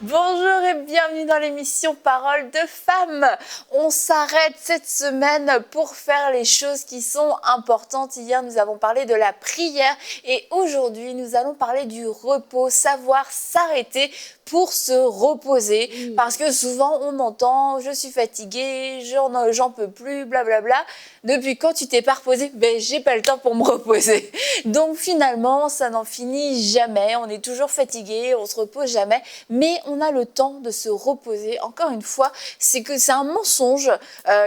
Bonjour et bienvenue dans l'émission Parole de femmes. On s'arrête cette semaine pour faire les choses qui sont importantes. Hier, nous avons parlé de la prière et aujourd'hui, nous allons parler du repos, savoir s'arrêter pour se reposer. Parce que souvent, on entend « je suis fatiguée, j'en peux plus, blablabla ». Depuis quand tu t'es pas reposé? Ben, j'ai pas le temps pour me reposer. Donc finalement, ça n'en finit jamais. On est toujours fatigué, on se repose jamais. Mais on a le temps de se reposer. Encore une fois, c'est un mensonge,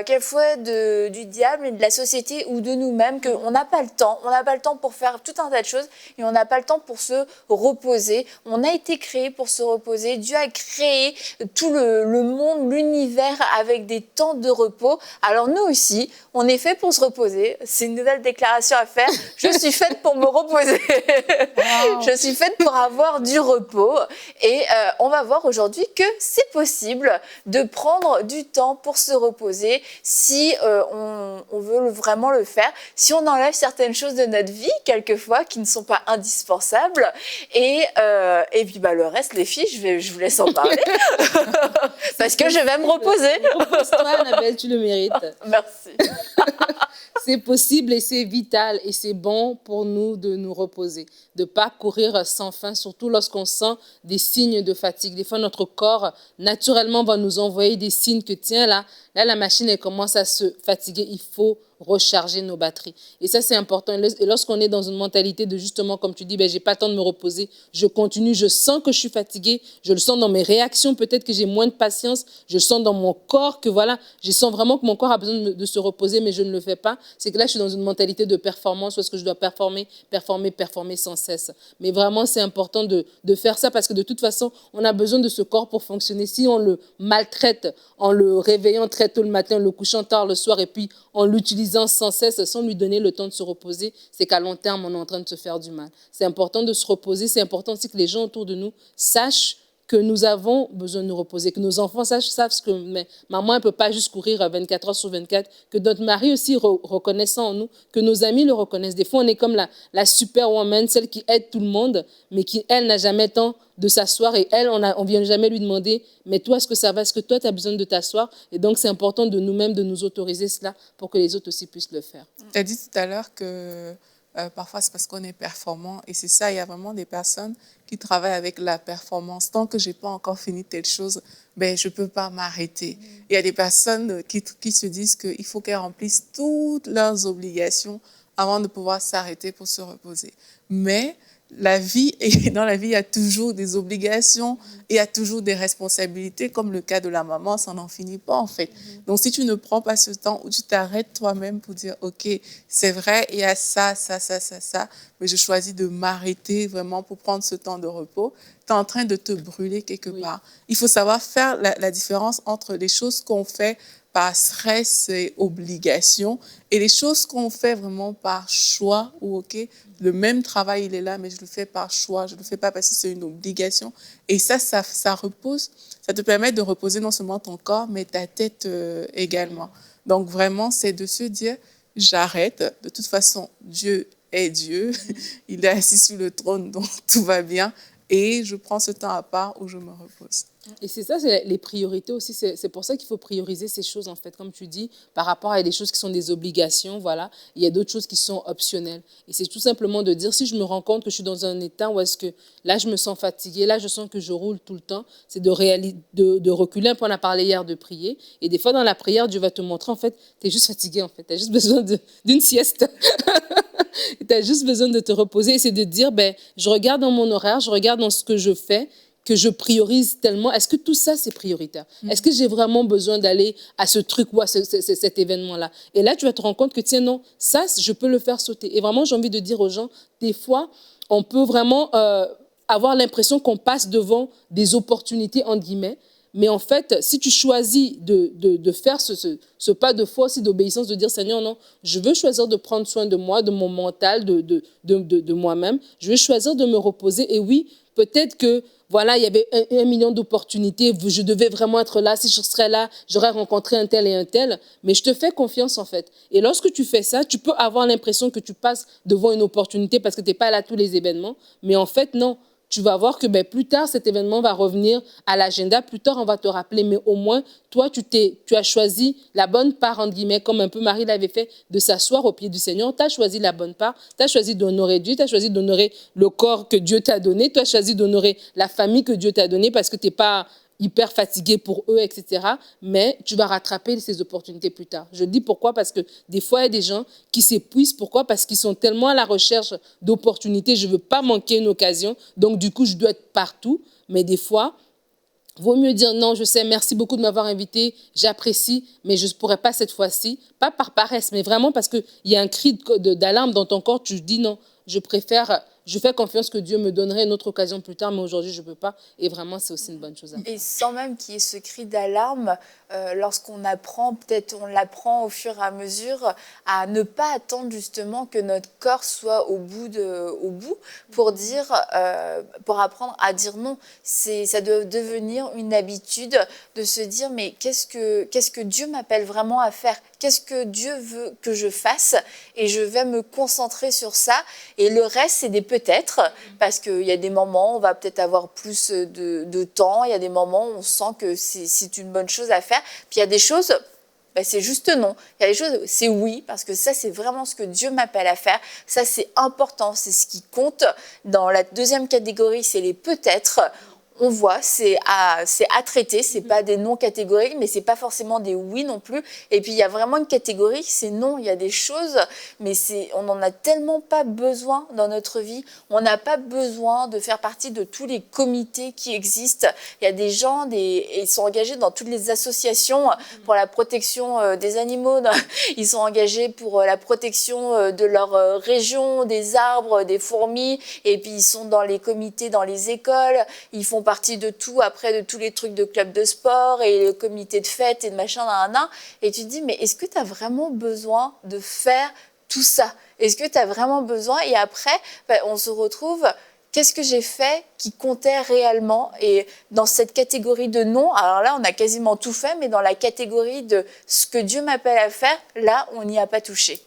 quelquefois du diable et de la société ou de nous-mêmes, qu'on n'a pas le temps. On n'a pas le temps pour faire tout un tas de choses et on n'a pas le temps pour se reposer. On a été créé pour se reposer. Dieu a créé tout le monde, l'univers avec des temps de repos. Alors nous aussi, on est fait pour se reposer. C'est une nouvelle déclaration à faire. Je suis faite pour me reposer. Wow. Je suis faite pour avoir du repos. Et on va voir aujourd'hui que c'est possible de prendre du temps pour se reposer si on veut vraiment le faire. Si on enlève certaines choses de notre vie, quelquefois, qui ne sont pas indispensables. Et puis le reste, les filles, je vous laisse en parler. Parce que je vais me reposer. Repose-toi, Annabelle, tu le mérites. Merci. C'est possible et c'est vital et c'est bon pour nous de nous reposer, de ne pas courir sans fin, surtout lorsqu'on sent des signes de fatigue. Des fois, notre corps, naturellement, va nous envoyer des signes que, tiens, là, la machine, elle commence à se fatiguer, il faut recharger nos batteries. Et ça, c'est important. Et lorsqu'on est dans une mentalité de justement, comme tu dis, ben, j'ai pas le temps de me reposer, je continue, je sens que je suis fatiguée, je le sens dans mes réactions, peut-être que j'ai moins de patience, je le sens dans mon corps, que voilà, je sens vraiment que mon corps a besoin de se reposer, mais je ne le fais pas. C'est que là, je suis dans une mentalité de performance, parce que je dois performer sans cesse. Mais vraiment, c'est important de faire ça, parce que de toute façon, on a besoin de ce corps pour fonctionner. Si on le maltraite en le réveillant très tôt le matin, en le couchant tard le soir, et puis en l'utilisant sans cesse, sans lui donner le temps de se reposer, c'est qu'à long terme, on est en train de se faire du mal. C'est important de se reposer, c'est important aussi que les gens autour de nous sachent que nous avons besoin de nous reposer, que nos enfants savent que maman ne peut pas juste courir 24 heures sur 24, que notre mari aussi reconnaisse ça en nous, que nos amis le reconnaissent. Des fois, on est comme la superwoman, celle qui aide tout le monde, mais qui, elle, n'a jamais le temps de s'asseoir et elle, on vient jamais lui demander, mais toi, est-ce que ça va? Est-ce que toi, tu as besoin de t'asseoir? Et donc, c'est important de nous-mêmes, de nous autoriser cela pour que les autres aussi puissent le faire. Tu as dit tout à l'heure que parfois, c'est parce qu'on est performant. Et c'est ça, il y a vraiment des personnes qui travaillent avec la performance. Tant que je n'ai pas encore fini telle chose, ben, je ne peux pas m'arrêter. Il y a des personnes qui se disent qu'il faut qu'elles remplissent toutes leurs obligations avant de pouvoir s'arrêter pour se reposer. Mais la vie, et dans la vie, il y a toujours des obligations, et il y a toujours des responsabilités, comme le cas de la maman, ça n'en finit pas en fait. Donc si tu ne prends pas ce temps où tu t'arrêtes toi-même pour dire, ok, c'est vrai, il y a ça, mais je choisis de m'arrêter vraiment pour prendre ce temps de repos, tu es en train de te brûler quelque part. Il faut savoir faire la différence entre les choses qu'on fait par stress et obligation, et les choses qu'on fait vraiment par choix, ou ok, le même travail il est là, mais je le fais par choix, je ne le fais pas parce que c'est une obligation. Et ça repose, ça te permet de reposer non seulement ton corps, mais ta tête également. Donc vraiment, c'est de se dire, j'arrête, de toute façon, Dieu est Dieu, il est assis sur le trône, donc tout va bien, et je prends ce temps à part où je me repose. Et c'est ça, c'est les priorités aussi. C'est pour ça qu'il faut prioriser ces choses, en fait, comme tu dis, par rapport à des choses qui sont des obligations, voilà. Il y a d'autres choses qui sont optionnelles. Et c'est tout simplement de dire, si je me rends compte que je suis dans un état où est-ce que là, je me sens fatiguée, là, je sens que je roule tout le temps, c'est de reculer un peu. On a parlé hier de prier. Et des fois, dans la prière, Dieu va te montrer, en fait, tu es juste fatigué, en fait. Tu as juste besoin d'une sieste. Tu as juste besoin de te reposer. Et c'est de dire, ben, je regarde dans mon horaire, je regarde dans ce que je fais, que je priorise tellement. Est-ce que tout ça, c'est prioritaire? Est-ce que j'ai vraiment besoin d'aller à ce truc ou à cet événement-là? Et là, tu vas te rendre compte que, tiens, non, ça, je peux le faire sauter. Et vraiment, j'ai envie de dire aux gens, des fois, on peut vraiment avoir l'impression qu'on passe devant des opportunités, entre guillemets. Mais en fait, si tu choisis de faire ce pas de foi aussi, d'obéissance, de dire, Seigneur, non, je veux choisir de prendre soin de moi, de mon mental, de moi-même. Je veux choisir de me reposer. Et oui, peut-être que, voilà, il y avait un million d'opportunités, je devais vraiment être là, si je serais là, j'aurais rencontré un tel et un tel, mais je te fais confiance en fait. Et lorsque tu fais ça, tu peux avoir l'impression que tu passes devant une opportunité parce que tu n'es pas là à tous les événements, mais en fait, non. tu vas voir que plus tard, cet événement va revenir à l'agenda. Plus tard, on va te rappeler. Mais au moins, toi, tu as choisi la bonne part, entre guillemets, comme un peu Marie l'avait fait, de s'asseoir au pied du Seigneur. Tu as choisi la bonne part. Tu as choisi d'honorer Dieu. Tu as choisi d'honorer le corps que Dieu t'a donné. Tu as choisi d'honorer la famille que Dieu t'a donnée parce que tu n'es pas hyper fatigué pour eux, etc. Mais tu vas rattraper ces opportunités plus tard. Je dis pourquoi? Parce que des fois, il y a des gens qui s'épuisent. Pourquoi? Parce qu'ils sont tellement à la recherche d'opportunités. Je ne veux pas manquer une occasion. Donc, du coup, je dois être partout. Mais des fois, vaut mieux dire non, je sais, merci beaucoup de m'avoir invité, j'apprécie, mais je ne pourrai pas cette fois-ci. Pas par paresse, mais vraiment parce qu'il y a un cri d'alarme dans ton corps. Tu dis non, je fais confiance que Dieu me donnerait une autre occasion plus tard, mais aujourd'hui, je ne peux pas. Et vraiment, c'est aussi une bonne chose à faire. Et sans même qu'il y ait ce cri d'alarme, lorsqu'on apprend, peut-être on l'apprend au fur et à mesure, à ne pas attendre justement que notre corps soit au bout pour pour apprendre à dire non. Ça doit devenir une habitude de se dire mais qu'est-ce que Dieu m'appelle vraiment à faire? Qu'est-ce que Dieu veut que je fasse? Et je vais me concentrer sur ça. Et le reste, c'est des peut-être, parce qu'il y a des moments où on va peut-être avoir plus de temps, il y a des moments où on sent que c'est une bonne chose à faire. Puis il y a des choses, c'est juste non. Il y a des choses, c'est oui, parce que ça, c'est vraiment ce que Dieu m'appelle à faire. Ça, c'est important, c'est ce qui compte. Dans la deuxième catégorie, c'est les peut-être. On voit, c'est à traiter, c'est pas des non catégoriques, mais c'est pas forcément des oui non plus. Et puis il y a vraiment une catégorie, c'est non. Il y a des choses, mais on n'en a tellement pas besoin dans notre vie. On n'a pas besoin de faire partie de tous les comités qui existent. Il y a des gens, ils sont engagés dans toutes les associations pour la protection des animaux. Ils sont engagés pour la protection de leur région, des arbres, des fourmis. Et puis ils sont dans les comités, dans les écoles. Ils font partie de tout, après de tous les trucs de club de sport et le comité de fête et de machin, et tu te dis, mais est-ce que tu as vraiment besoin de faire tout ça? Est-ce que tu as vraiment besoin? Et après, on se retrouve, qu'est-ce que j'ai fait qui comptait réellement? Et dans cette catégorie de non, alors là, on a quasiment tout fait, mais dans la catégorie de ce que Dieu m'appelle à faire, là, on n'y a pas touché.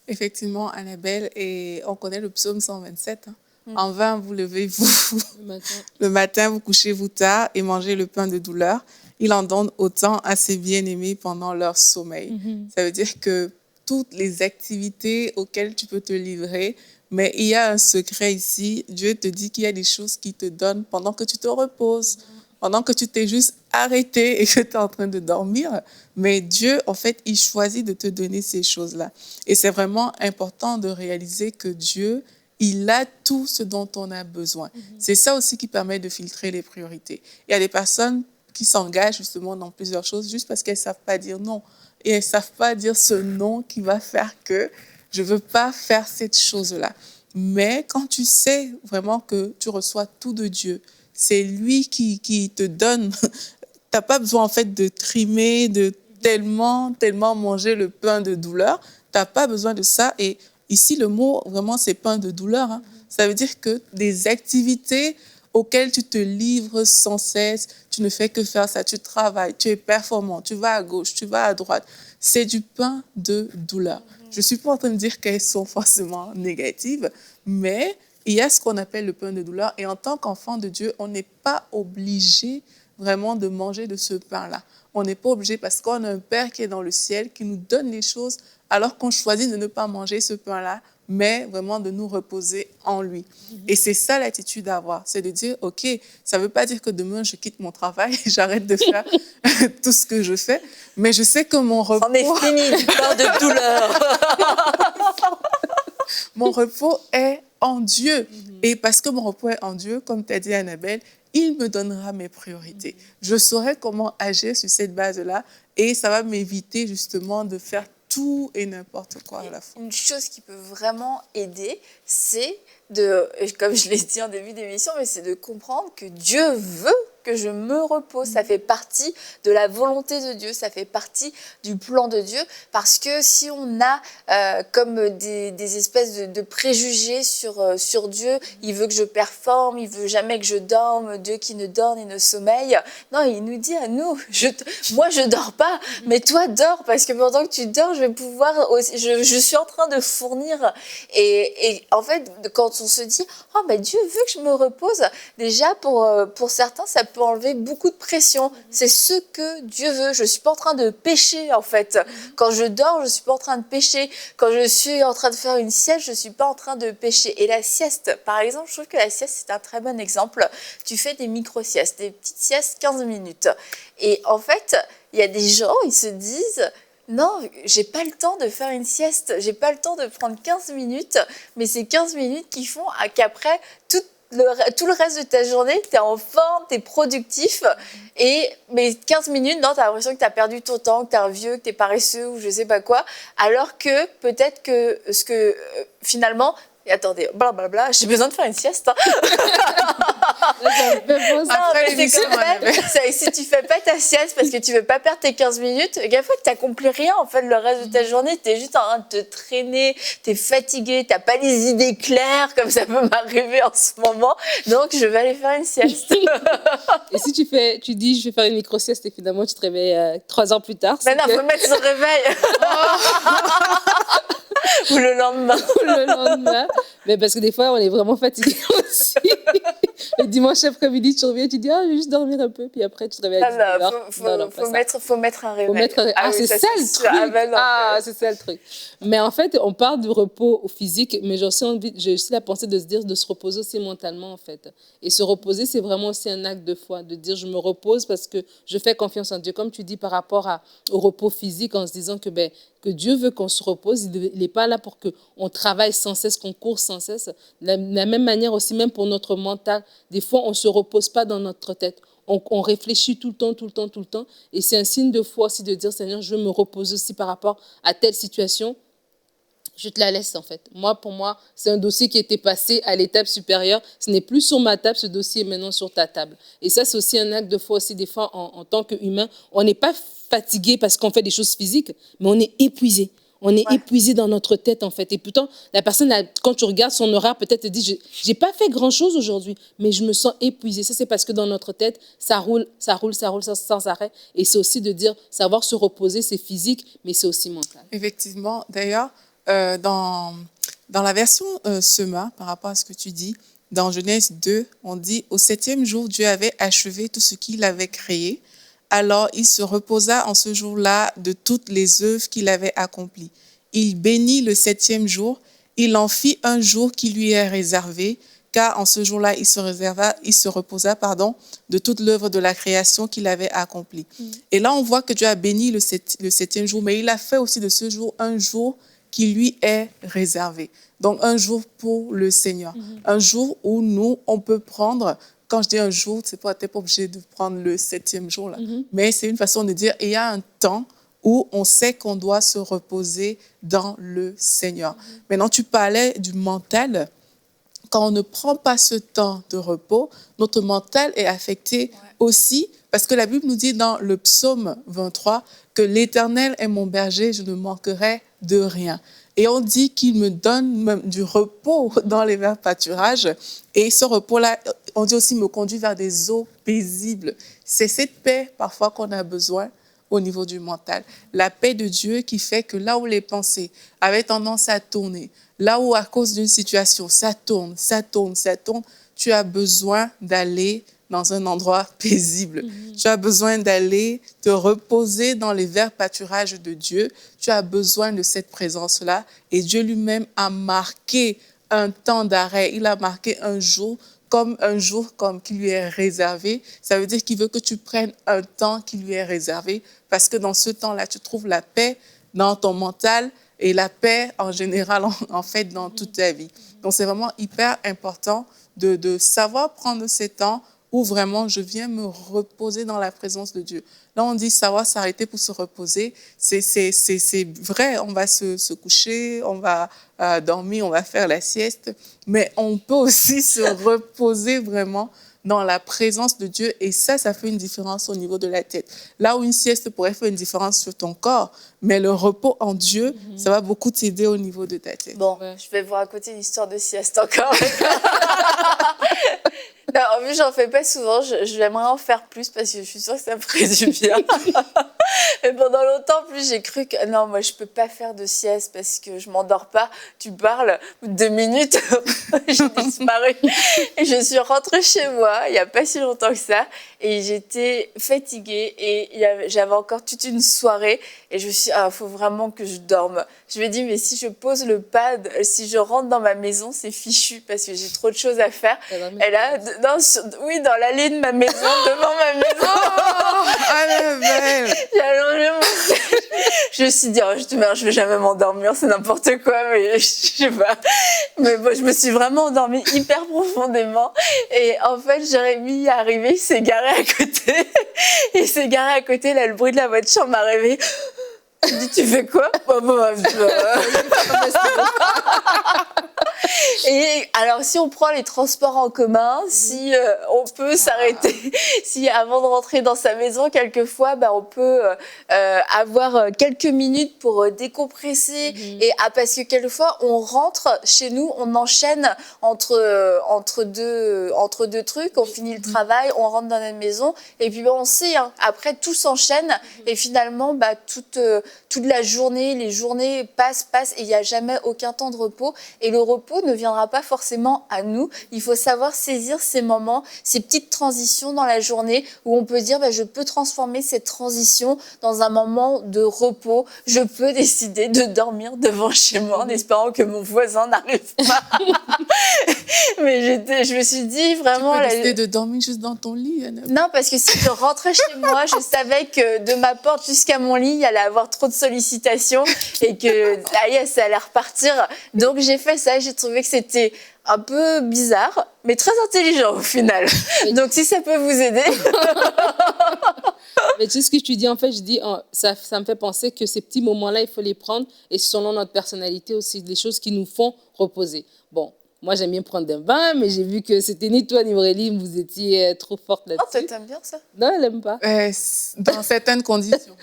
Effectivement, Annabelle, et on connaît le psaume 127, hein. En vain, vous levez-vous le matin, vous couchez-vous tard et mangez le pain de douleur. Il en donne autant à ses bien-aimés pendant leur sommeil. Ça veut dire que toutes les activités auxquelles tu peux te livrer, mais il y a un secret ici. Dieu te dit qu'il y a des choses qu'il te donne pendant que tu te reposes, pendant que tu t'es juste arrêté et que tu es en train de dormir. Mais Dieu, en fait, il choisit de te donner ces choses-là. Et c'est vraiment important de réaliser que Dieu, il a tout ce dont on a besoin. C'est ça aussi qui permet de filtrer les priorités. Il y a des personnes qui s'engagent justement dans plusieurs choses juste parce qu'elles ne savent pas dire non. Et elles ne savent pas dire ce non qui va faire que je ne veux pas faire cette chose-là. Mais quand tu sais vraiment que tu reçois tout de Dieu, c'est lui qui te donne. Tu n'as pas besoin en fait de trimer, de tellement manger le pain de douleur. Tu n'as pas besoin de ça. Et ici, le mot, vraiment, c'est pain de douleur. Hein. Ça veut dire que des activités auxquelles tu te livres sans cesse, tu ne fais que faire ça, tu travailles, tu es performant, tu vas à gauche, tu vas à droite. C'est du pain de douleur. Je ne suis pas en train de dire qu'elles sont forcément négatives, mais il y a ce qu'on appelle le pain de douleur. Et en tant qu'enfant de Dieu, on n'est pas obligé vraiment de manger de ce pain-là. On n'est pas obligé parce qu'on a un Père qui est dans le ciel, qui nous donne les choses, alors qu'on choisit de ne pas manger ce pain-là, mais vraiment de nous reposer en lui. Et c'est ça l'attitude à avoir, c'est de dire, OK, ça ne veut pas dire que demain, je quitte mon travail et j'arrête de faire tout ce que je fais, mais je sais que mon repos... On est fini du pain de douleur. Mon repos est en Dieu. Et parce que mon repos est en Dieu, comme tu as dit, Annabelle, il me donnera mes priorités. Je saurai comment agir sur cette base-là et ça va m'éviter justement de faire tout et n'importe quoi à la fois. Une chose qui peut vraiment aider, c'est comme je l'ai dit en début d'émission, mais c'est de comprendre que Dieu veut que je me repose. Ça fait partie de la volonté de Dieu, ça fait partie du plan de Dieu. Parce que si on a comme des espèces de préjugés sur Dieu, il veut que je performe, il veut jamais que je dorme, Dieu qui ne dort ni ne sommeille. Non, il nous dit à nous, moi je dors pas, mais toi dors, parce que pendant que tu dors, je vais pouvoir aussi, je suis en train de fournir. Et en fait, quand on se dit, oh ben Dieu veut que je me repose, déjà pour certains, ça peut enlever beaucoup de pression. C'est ce que Dieu veut. Je suis pas en train de pécher en fait. Quand je dors, je suis pas en train de pécher. Quand je suis en train de faire une sieste, je suis pas en train de pécher. Et la sieste, par exemple, je trouve que la sieste, c'est un très bon exemple. Tu fais des micro-siestes, des petites siestes 15 minutes. Et en fait, il y a des gens, ils se disent, non, j'ai pas le temps de faire une sieste, j'ai pas le temps de prendre 15 minutes, mais c'est 15 minutes qui font qu'après, tout le reste de ta journée, tu es en forme, tu es productif. Mais 15 minutes, non, tu as l'impression que tu as perdu ton temps, que tu es un vieux, que tu es paresseux ou je sais pas quoi. Alors que peut-être que finalement, et attendez, blablabla, j'ai besoin de faire une sieste. Hein. Après l'émission, si tu fais pas ta sieste parce que tu veux pas perdre tes 15 minutes, gaffe que tu n'accomplis rien en fait le reste de ta journée. Tu es juste en train de te traîner, tu es fatigué, tu n'as pas les idées claires comme ça peut m'arriver en ce moment. Donc, je vais aller faire une sieste. Et si tu dis, je vais faire une micro-sieste et finalement, tu te réveilles 3 heures plus tard. Mais non, il faut mettre son réveil. Ou le lendemain. Le lendemain. Mais parce que des fois, on est vraiment fatigué aussi. Le dimanche après-midi, tu reviens, tu dis, je vais juste dormir un peu. Puis après, tu te réveilles à 19h. Faut mettre un réveil. C'est ça le truc. C'est ça le truc. Mais en fait, on parle du repos physique, mais j'ai aussi la pensée de se dire, de se reposer aussi mentalement, en fait. Et se reposer, c'est vraiment aussi un acte de foi, de dire, je me repose parce que je fais confiance en Dieu. Comme tu dis par rapport au repos physique, en se disant que Dieu veut qu'on se repose. Il n'est pas là pour qu'on travaille sans cesse, qu'on court sans cesse. De la même manière aussi, même pour notre mental, des fois, on ne se repose pas dans notre tête. On réfléchit tout le temps. Et c'est un signe de foi aussi de dire, Seigneur, je veux me reposer aussi par rapport à telle situation. Je te la laisse en fait. Pour moi, c'est un dossier qui a été passé à l'étape supérieure. Ce n'est plus sur ma table, ce dossier est maintenant sur ta table. Et ça, c'est aussi un acte de foi aussi. Des fois, en tant qu'humain, on n'est pas fatigué parce qu'on fait des choses physiques, mais on est épuisé. On est épuisé dans notre tête, en fait. Et pourtant, la personne, quand tu regardes son horaire, peut-être te dit, j'ai pas fait grand-chose aujourd'hui, mais je me sens épuisé. Ça, c'est parce que dans notre tête, ça roule sans arrêt. Et c'est aussi de dire, savoir se reposer, c'est physique, mais c'est aussi mental. Effectivement. D'ailleurs, dans la version Sema, par rapport à ce que tu dis, dans Genèse 2, on dit, au 7e jour, Dieu avait achevé tout ce qu'il avait créé. Alors, il se reposa en ce jour-là de toutes les œuvres qu'il avait accomplies. Il bénit le 7e jour. Il en fit un jour qui lui est réservé, car en ce jour-là, il se reposa de toute l'œuvre de la création qu'il avait accomplie. Et là, on voit que Dieu a béni le 7e jour, mais il a fait aussi de ce jour un jour qui lui est réservé. Donc, un jour pour le Seigneur. Un jour où nous, on peut prendre... Quand je dis un jour, tu n'es pas obligé de prendre le 7e jour, là. Mais c'est une façon de dire, il y a un temps où on sait qu'on doit se reposer dans le Seigneur. Maintenant, tu parlais du mental. Quand on ne prend pas ce temps de repos, notre mental est affecté aussi, parce que la Bible nous dit dans le psaume 23 que l'Éternel est mon berger, je ne manquerai de rien. Et on dit qu'il me donne même du repos dans les verts pâturages. Et ce repos-là, on dit aussi, me conduit vers des eaux paisibles. C'est cette paix, parfois, qu'on a besoin au niveau du mental. La paix de Dieu qui fait que là où les pensées avaient tendance à tourner, là où, à cause d'une situation, ça tourne, tu as besoin d'aller dans un endroit paisible. Tu as besoin d'aller te reposer dans les verts pâturages de Dieu. Tu as besoin de cette présence-là. Et Dieu lui-même a marqué un temps d'arrêt. Il a marqué un jour comme qui lui est réservé. Ça veut dire qu'il veut que tu prennes un temps qui lui est réservé parce que dans ce temps-là, tu trouves la paix dans ton mental et la paix en général, en fait, dans toute ta vie. Donc, c'est vraiment hyper important de savoir prendre ces temps où vraiment je viens me reposer dans la présence de Dieu. Là, on dit savoir s'arrêter pour se reposer. C'est vrai, on va se coucher, on va dormir, on va faire la sieste, mais on peut aussi se reposer vraiment dans la présence de Dieu. Et ça fait une différence au niveau de la tête. Là où une sieste pourrait faire une différence sur ton corps, mais le repos en Dieu, ça va beaucoup t'aider au niveau de ta tête. Bon, je vais vous raconter une histoire de sieste encore. Non, en plus, j'en fais pas souvent. J'aimerais en faire plus parce que je suis sûre que ça me ferait du bien. Et pendant longtemps, en plus, j'ai cru que non, moi, je peux pas faire de sieste parce que je m'endors pas. Tu parles, 2 minutes, j'ai disparu. Et je suis rentrée chez moi il y a pas si longtemps que ça. Et j'étais fatiguée et j'avais encore toute une soirée. Et je me suis dit, faut vraiment que je dorme. Je me dis, mais si je pose le pad, si je rentre dans ma maison, c'est fichu parce que j'ai trop de choses à faire. Et là, dans l'allée de ma maison, devant ma maison. Oh, belle. J'ai allongé mon siège. Je me suis dit, je vais jamais m'endormir, c'est n'importe quoi, mais je sais pas. Mais bon, je me suis vraiment endormie hyper profondément. Et en fait, Jérémy est arrivé, il s'est garé à côté. Il s'est garé à côté, là, le bruit de la voiture m'a réveillée. Il dit, tu fais quoi? Et alors, si on prend les transports en commun, si on peut s'arrêter, si avant de rentrer dans sa maison, quelquefois, on peut avoir quelques minutes pour décompresser. Et parce que quelquefois, on rentre chez nous, on enchaîne entre deux trucs, on finit le travail, on rentre dans notre maison, et puis on sait, après tout s'enchaîne, et finalement, toute la journée, les journées passent, et il n'y a jamais aucun temps de repos. Et le repos ne viendra pas forcément à nous. Il faut savoir saisir ces moments, ces petites transitions dans la journée où on peut dire, je peux transformer cette transition dans un moment de repos. Je peux décider de dormir devant chez moi en espérant que mon voisin n'arrive pas. Mais je me suis dit vraiment... Tu peux décider de dormir juste dans ton lit, Anna. Non, parce que si je rentrais chez moi, je savais que de ma porte jusqu'à mon lit, il allait avoir trop de sollicitations et que ça allait repartir. Donc j'ai fait ça, j'ai trouvé que c'était un peu bizarre, mais très intelligent au final. Donc si ça peut vous aider... Mais tu sais ce que tu dis, en fait, je dis, ça me fait penser que ces petits moments-là, il faut les prendre et selon notre personnalité aussi, des choses qui nous font reposer. Bon, moi, j'aime bien prendre un bain, mais j'ai vu que c'était ni toi ni Aurélie, vous étiez trop forte là-dessus. Oh, toi, t'aimes bien ça? Non, elle n'aime pas. Dans certaines conditions.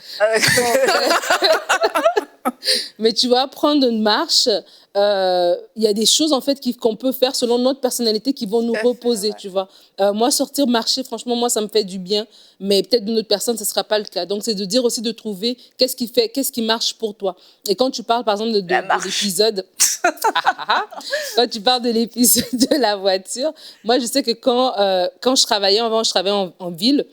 Mais tu vois, prendre une marche, il y a des choses en fait qu'on peut faire selon notre personnalité qui vont nous reposer, tu vois. Moi, sortir, marcher, franchement, moi, ça me fait du bien, mais peut-être d'une autre personne, ce ne sera pas le cas. Donc, c'est de dire aussi de trouver qu'est-ce qui marche pour toi. Et quand tu parles, par exemple, de l'épisode... Quand tu parles de l'épisode de la voiture, moi, je sais que quand je travaillais, avant, je travaillais en ville,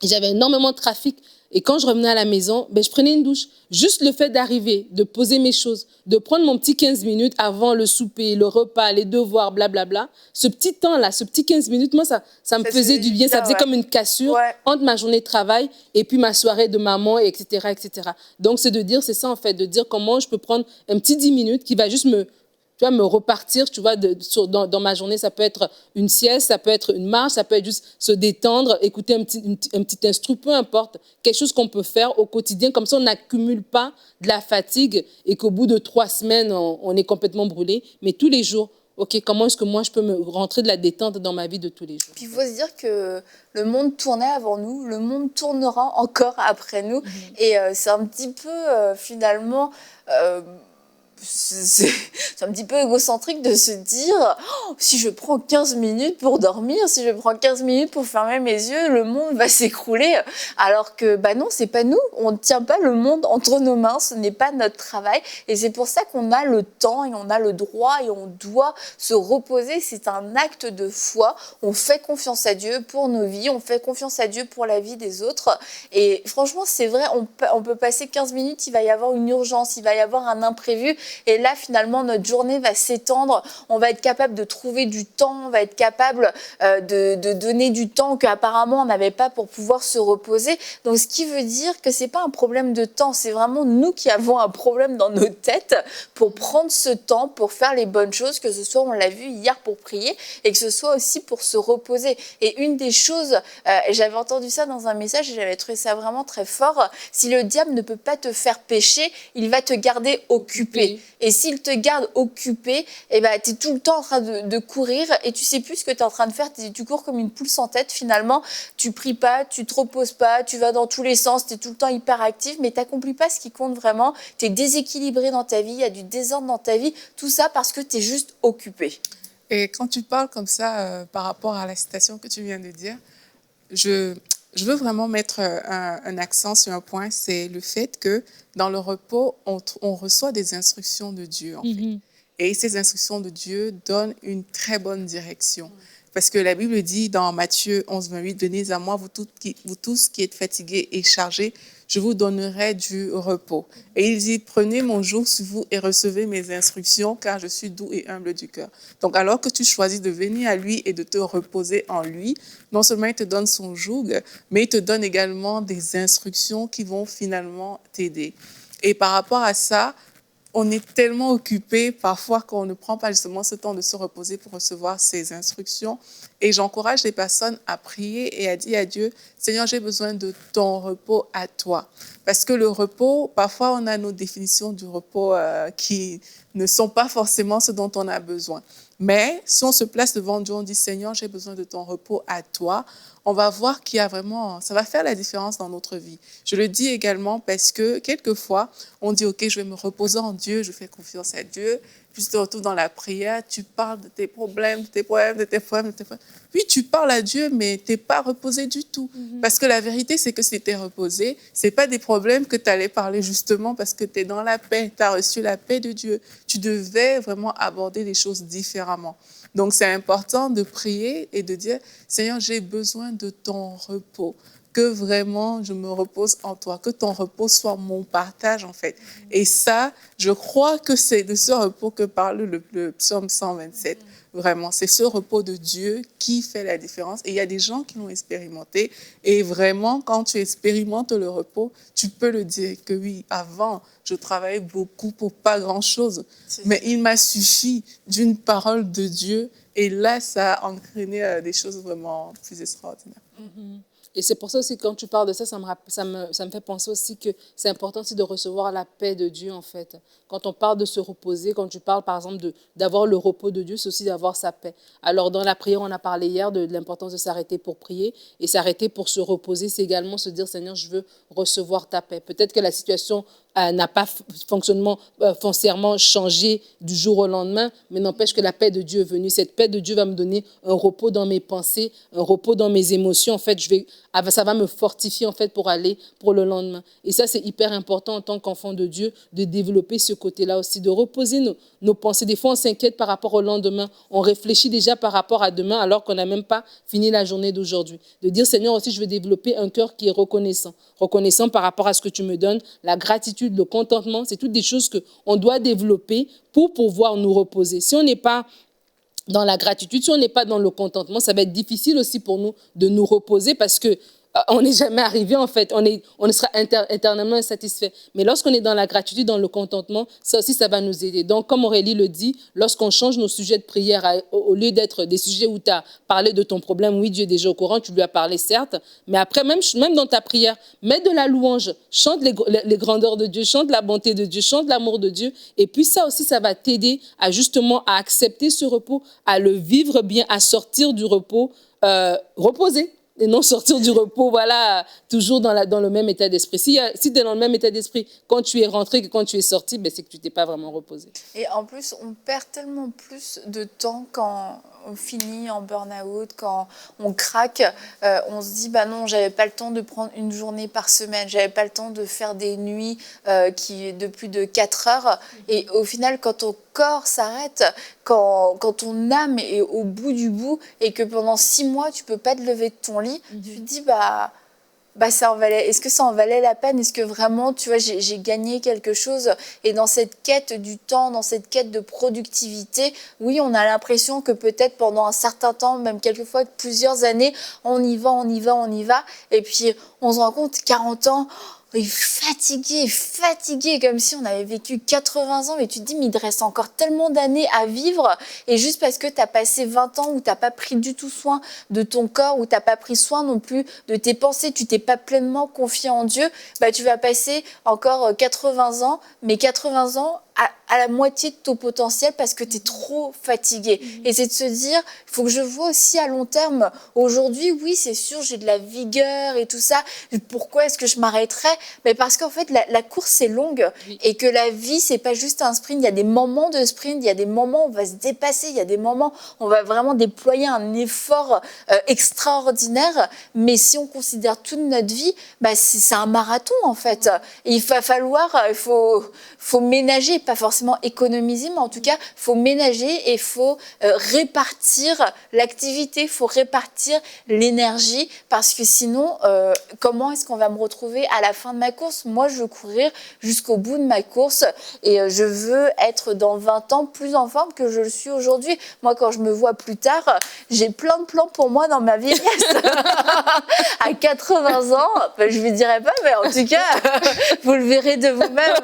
j'avais énormément de trafic. Et quand je revenais à la maison, je prenais une douche. Juste le fait d'arriver, de poser mes choses, de prendre mon petit 15 minutes avant le souper, le repas, les devoirs, blablabla. Ce petit temps-là, ce petit 15 minutes, moi, ça me faisait du bien. Ça faisait comme une cassure entre ma journée de travail et puis ma soirée de maman, etc., etc. Donc, c'est ça, en fait, de dire comment je peux prendre un petit 10 minutes qui va juste me repartir, tu vois, dans ma journée. Ça peut être une sieste, ça peut être une marche, ça peut être juste se détendre, écouter un petit instru, peu importe, quelque chose qu'on peut faire au quotidien. Comme ça, on n'accumule pas de la fatigue et qu'au bout de 3 semaines, on est complètement brûlé. Mais tous les jours, OK, comment est-ce que moi, je peux me rentrer de la détente dans ma vie de tous les jours? Puis il faut se dire que le monde tournait avant nous, le monde tournera encore après nous. Et c'est un petit peu, finalement... c'est un petit peu égocentrique de se dire si je prends 15 minutes pour dormir, si je prends 15 minutes pour fermer mes yeux, le monde va s'écrouler. Alors que non, c'est pas nous. On ne tient pas le monde entre nos mains. Ce n'est pas notre travail. Et c'est pour ça qu'on a le temps et on a le droit et on doit se reposer. C'est un acte de foi. On fait confiance à Dieu pour nos vies. On fait confiance à Dieu pour la vie des autres. Et franchement, c'est vrai, on peut passer 15 minutes, il va y avoir une urgence, il va y avoir un imprévu. Et là, finalement, notre journée va s'étendre. On va être capable de trouver du temps. On va être capable de donner du temps qu'apparemment on n'avait pas pour pouvoir se reposer. Donc, ce qui veut dire que c'est pas un problème de temps. C'est vraiment nous qui avons un problème dans nos têtes pour prendre ce temps, pour faire les bonnes choses, que ce soit, on l'a vu hier, pour prier, et que ce soit aussi pour se reposer. Et une des choses, j'avais entendu ça dans un message et j'avais trouvé ça vraiment très fort, si le diable ne peut pas te faire pécher, il va te garder occupé. Et s'il te garde occupé, eh ben, tu es tout le temps en train de courir et tu sais plus ce que tu es en train de faire. Tu cours comme une poule sans tête finalement. Tu pries pas, tu te reposes pas, tu vas dans tous les sens, tu es tout le temps hyper actif, mais tu n'accomplis pas ce qui compte vraiment. Tu es déséquilibré dans ta vie, il y a du désordre dans ta vie. Tout ça parce que tu es juste occupé. Et quand tu parles comme ça par rapport à la citation que tu viens de dire, je veux vraiment mettre un accent sur un point, c'est le fait que dans le repos, on reçoit des instructions de Dieu, en fait. Et ces instructions de Dieu donnent une très bonne direction. Parce que la Bible dit dans Matthieu 11, 28, « Venez à moi, vous tous qui êtes fatigués et chargés, je vous donnerai du repos. » Et il dit, « Prenez mon joug sur vous et recevez mes instructions, car je suis doux et humble du cœur. » Donc, alors que tu choisis de venir à lui et de te reposer en lui, non seulement il te donne son joug, mais il te donne également des instructions qui vont finalement t'aider. Et par rapport à ça, on est tellement occupé parfois qu'on ne prend pas justement ce temps de se reposer pour recevoir ces instructions. Et j'encourage les personnes à prier et à dire à Dieu, Seigneur, j'ai besoin de ton repos à toi. Parce que le repos, parfois on a nos définitions du repos qui ne sont pas forcément ce dont on a besoin. Mais si on se place devant Dieu, on dit, Seigneur, j'ai besoin de ton repos à toi, on va voir qu'il y a vraiment, ça va faire la différence dans notre vie. Je le dis également parce que quelquefois, on dit, OK, je vais me reposer en Dieu, je fais confiance à Dieu. Puis tu te retrouves dans la prière, tu parles de tes problèmes, de tes problèmes, de tes problèmes, de tes problèmes. Puis tu parles à Dieu, mais tu n'es pas reposé du tout. Parce que la vérité, c'est que si tu étais reposé, ce n'est pas des problèmes que tu allais parler justement parce que tu es dans la paix, tu as reçu la paix de Dieu. Tu devais vraiment aborder les choses différemment. Donc, c'est important de prier et de dire, Seigneur, j'ai besoin de ton repos, que vraiment je me repose en toi, que ton repos soit mon partage en fait. Et ça, je crois que c'est de ce repos que parle le psaume 127. Vraiment, c'est ce repos de Dieu qui fait la différence. Et il y a des gens qui l'ont expérimenté. Et vraiment, quand tu expérimentes le repos, tu peux le dire que oui, avant, je travaillais beaucoup pour pas grand-chose. Mais il m'a suffi d'une parole de Dieu. Et là, ça a entraîné des choses vraiment plus extraordinaires. Et c'est pour ça aussi, quand tu parles de ça, ça me fait penser aussi que c'est important aussi de recevoir la paix de Dieu, en fait. Quand on parle de se reposer, quand tu parles, par exemple, d'avoir le repos de Dieu, c'est aussi d'avoir sa paix. Alors, dans la prière, on a parlé hier de l'importance de s'arrêter pour prier. Et s'arrêter pour se reposer, c'est également se dire, Seigneur, je veux recevoir ta paix. Peut-être que la situation n'a pas foncièrement changé du jour au lendemain, mais n'empêche que la paix de Dieu est venue. Cette paix de Dieu va me donner un repos dans mes pensées, un repos dans mes émotions. En fait, ça va me fortifier en fait pour aller pour le lendemain. Et ça, c'est hyper important en tant qu'enfant de Dieu de développer ce côté-là aussi, de reposer nos pensées. Des fois, on s'inquiète par rapport au lendemain. On réfléchit déjà par rapport à demain alors qu'on n'a même pas fini la journée d'aujourd'hui. De dire, Seigneur, aussi, je veux développer un cœur qui est reconnaissant. Reconnaissant par rapport à ce que tu me donnes, la gratitude, le contentement, c'est toutes des choses qu'on doit développer pour pouvoir nous reposer. Si on n'est pas dans la gratitude, si on n'est pas dans le contentement, ça va être difficile aussi pour nous de nous reposer parce que on n'est jamais arrivé en fait, on sera éternellement insatisfait. Mais lorsqu'on est dans la gratitude, dans le contentement, ça aussi, ça va nous aider. Donc, comme Aurélie le dit, lorsqu'on change nos sujets de prière, au lieu d'être des sujets où tu as parlé de ton problème, oui, Dieu est déjà au courant, tu lui as parlé certes, mais après, même dans ta prière, mets de la louange, chante les grandeurs de Dieu, chante la bonté de Dieu, chante l'amour de Dieu. Et puis ça aussi, ça va t'aider à justement à accepter ce repos, à le vivre bien, à sortir du repos, reposer. Et non sortir du repos, voilà, toujours dans le même état d'esprit. Si tu es dans le même état d'esprit quand tu es rentré que quand tu es sorti, ben c'est que tu t'es pas vraiment reposé. Et en plus, on perd tellement plus de temps quand on finit en burn-out, quand on craque. On se dit, bah non, j'avais pas le temps de prendre une journée par semaine, j'avais pas le temps de faire des nuits de plus de 4 heures. Et au final, quand ton corps s'arrête, quand ton âme est au bout du bout et que pendant 6 mois, tu peux pas te lever de ton lit, tu te dis, est-ce que ça en valait la peine? Est-ce que vraiment, tu vois, j'ai gagné quelque chose? Et dans cette quête du temps, dans cette quête de productivité, oui, on a l'impression que peut-être pendant un certain temps, même quelquefois plusieurs années, on y va. Et puis, on se rend compte, 40 ans, fatigué, comme si on avait vécu 80 ans, mais tu te dis, mais il te reste encore tellement d'années à vivre, et juste parce que tu as passé 20 ans où tu n'as pas pris du tout soin de ton corps, où tu n'as pas pris soin non plus de tes pensées, tu t'es pas pleinement confié en Dieu, bah, tu vas passer encore 80 ans, mais 80 ans à la moitié de ton potentiel parce que tu es trop fatigué. Et c'est de se dire, il faut que je vois aussi à long terme. Aujourd'hui, oui, c'est sûr, j'ai de la vigueur et tout ça. Pourquoi est-ce que je m'arrêterais? Mais parce qu'en fait, la course est longue et que la vie, c'est pas juste un sprint. Il y a des moments de sprint, il y a des moments où on va se dépasser, il y a des moments où on va vraiment déployer un effort extraordinaire. Mais si on considère toute notre vie, bah, c'est un marathon en fait. Et il va falloir, il faut ménager, pas forcément économiser, mais en tout cas, il faut ménager et il faut répartir l'activité, il faut répartir l'énergie, parce que sinon, comment est-ce qu'on va me retrouver à la fin de ma course? Moi, je veux courir jusqu'au bout de ma course et je veux être dans 20 ans plus en forme que je le suis aujourd'hui. Moi, quand je me vois plus tard, j'ai plein de plans pour moi dans ma vieillesse. À 80 ans, ben, je ne vous dirai pas, mais en tout cas, vous le verrez de vous-même.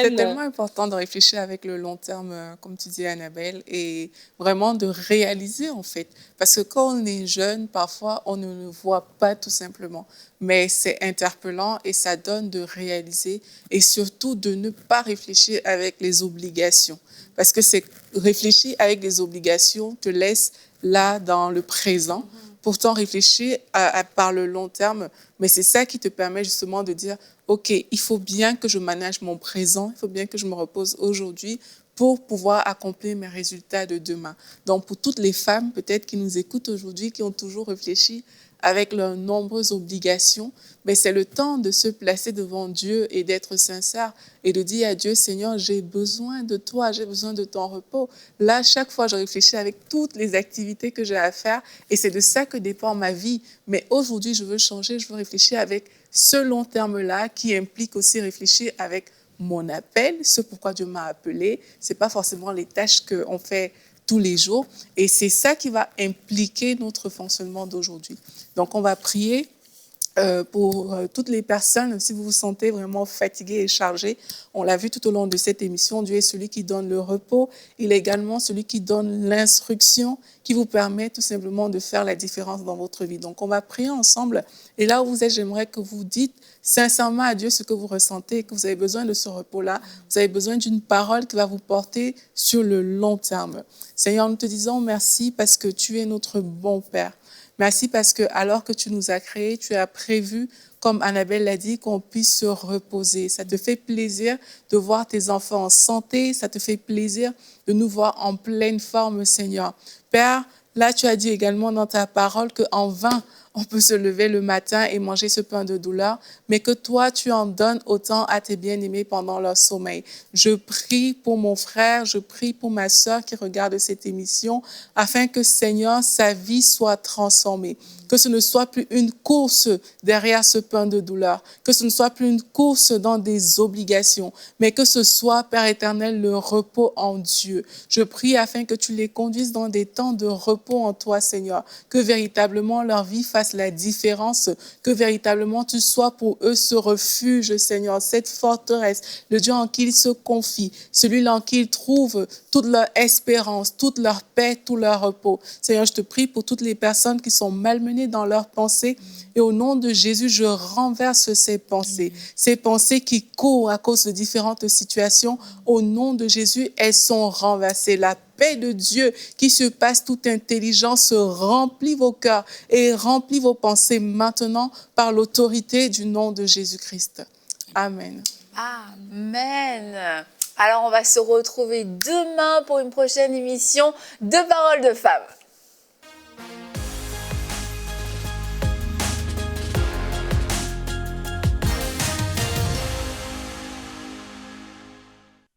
C'est tellement important de réfléchir avec le long terme, comme tu dis, Annabelle, et vraiment de réaliser, en fait. Parce que quand on est jeune, parfois, on ne le voit pas tout simplement. Mais c'est interpellant et ça donne de réaliser et surtout de ne pas réfléchir avec les obligations. Parce que c'est réfléchir avec les obligations te laisse là dans le présent. Pourtant, réfléchir par le long terme, mais c'est ça qui te permet justement de dire, OK, il faut bien que je manage mon présent, il faut bien que je me repose aujourd'hui pour pouvoir accomplir mes résultats de demain. Donc, pour toutes les femmes peut-être qui nous écoutent aujourd'hui, qui ont toujours réfléchi avec leurs nombreuses obligations, mais c'est le temps de se placer devant Dieu et d'être sincère et de dire à Dieu, Seigneur, j'ai besoin de toi, j'ai besoin de ton repos. Là, chaque fois, je réfléchis avec toutes les activités que j'ai à faire et c'est de ça que dépend ma vie. Mais aujourd'hui, je veux changer, je veux réfléchir avec ce long terme-là qui implique aussi réfléchir avec mon appel, ce pourquoi Dieu m'a appelé. Ce n'est pas forcément les tâches qu'on fait tous les jours. Et c'est ça qui va impliquer notre fonctionnement d'aujourd'hui. Donc, on va prier pour toutes les personnes. Si vous vous sentez vraiment fatigué et chargé, on l'a vu tout au long de cette émission, Dieu est celui qui donne le repos. Il est également celui qui donne l'instruction qui vous permet tout simplement de faire la différence dans votre vie. Donc, on va prier ensemble. Et là où vous êtes, j'aimerais que vous dites sincèrement à Dieu ce que vous ressentez, que vous avez besoin de ce repos-là. Vous avez besoin d'une parole qui va vous porter sur le long terme. Seigneur, nous te disons merci parce que tu es notre bon Père. Merci parce que alors que tu nous as créés, tu as prévu, comme Annabelle l'a dit, qu'on puisse se reposer. Ça te fait plaisir de voir tes enfants en santé. Ça te fait plaisir de nous voir en pleine forme, Seigneur. Père, là, tu as dit également dans ta parole qu'en vain, on peut se lever le matin et manger ce pain de douleur, mais que toi, tu en donnes autant à tes bien-aimés pendant leur sommeil. Je prie pour mon frère, je prie pour ma sœur qui regarde cette émission, afin que, Seigneur, sa vie soit transformée. Que ce ne soit plus une course derrière ce pain de douleur, que ce ne soit plus une course dans des obligations, mais que ce soit, Père éternel, le repos en Dieu. Je prie afin que tu les conduises dans des temps de repos en toi, Seigneur, que véritablement leur vie fasse la différence, que véritablement tu sois pour eux ce refuge, Seigneur, cette forteresse, le Dieu en qui ils se confient, celui-là en qui ils trouvent toute leur espérance, toute leur paix, tout leur repos. Seigneur, je te prie pour toutes les personnes qui sont malmenées dans leurs pensées. Et au nom de Jésus, je renverse ces pensées qui courent à cause de différentes situations. Au nom de Jésus, elles sont renversées. La paix de Dieu qui surpasse toute intelligence remplit vos cœurs et remplit vos pensées maintenant par l'autorité du nom de Jésus-Christ. Amen. Amen. Alors, on va se retrouver demain pour une prochaine émission de Paroles de Femmes.